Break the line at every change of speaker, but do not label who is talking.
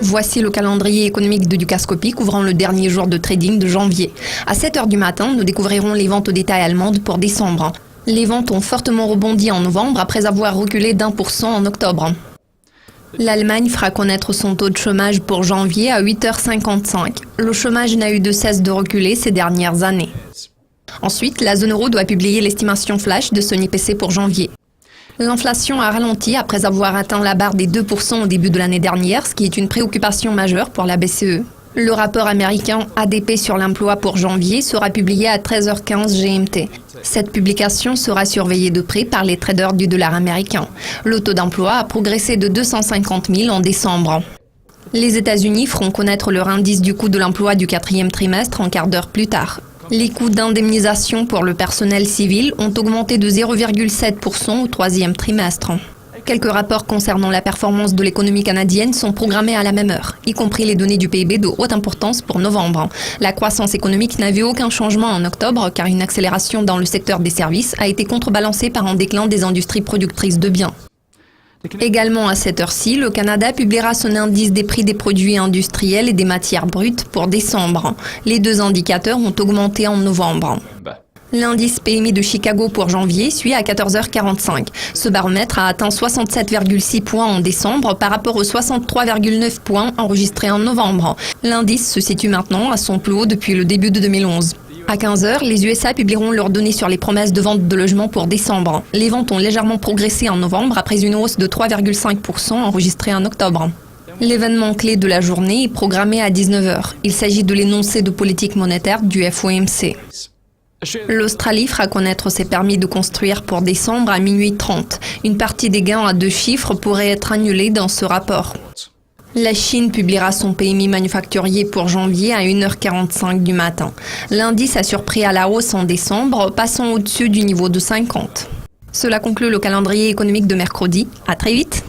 Voici le calendrier économique de Dukascopy couvrant le dernier jour de trading de janvier. À 7 h du matin, nous découvrirons les ventes au détail allemandes pour décembre. Les ventes ont fortement rebondi en novembre après avoir reculé d'1% en octobre. L'Allemagne fera connaître son taux de chômage pour janvier à 8,55 h. Le chômage n'a eu de cesse de reculer ces dernières années. Ensuite, la zone euro doit publier l'estimation flash de son IPC pour janvier. L'inflation a ralenti après avoir atteint la barre des 2% au début de l'année dernière, ce qui est une préoccupation majeure pour la BCE. Le rapport américain ADP sur l'emploi pour janvier sera publié à 13 h 15 GMT. Cette publication sera surveillée de près par les traders du dollar américain. Le taux d'emploi a progressé de 250 000 en décembre. Les États-Unis feront connaître leur indice du coût de l'emploi du 4e trimestre un quart d'heure plus tard. Les coûts d'indemnisation pour le personnel civil ont augmenté de 0,7% au 3e trimestre. Quelques rapports concernant la performance de l'économie canadienne sont programmés à la même heure, y compris les données du PIB de haute importance pour novembre. La croissance économique n'a vu aucun changement en octobre car une accélération dans le secteur des services a été contrebalancée par un déclin des industries productrices de biens. Également à cette heure-ci, le Canada publiera son indice des prix des produits industriels et des matières brutes pour décembre. Les deux indicateurs ont augmenté en novembre. L'indice PMI de Chicago pour janvier suit à 14 h 45. Ce baromètre a atteint 67,6 points en décembre par rapport aux 63,9 points enregistrés en novembre. L'indice se situe maintenant à son plus haut depuis le début de 2011. À 15 h, les USA publieront leurs données sur les promesses de vente de logements pour décembre. Les ventes ont légèrement progressé en novembre après une hausse de 3,5% enregistrée en octobre. L'événement clé de la journée est programmé à 19 h. Il s'agit de l'énoncé de politique monétaire du FOMC. L'Australie fera connaître ses permis de construire pour décembre à minuit 30. Une partie des gains à deux chiffres pourrait être annulée dans ce rapport. La Chine publiera son PMI manufacturier pour janvier à 1 h 45 du matin. L'indice a surpris à la hausse en décembre, passant au-dessus du niveau de 50. Cela conclut le calendrier économique de mercredi. À très vite.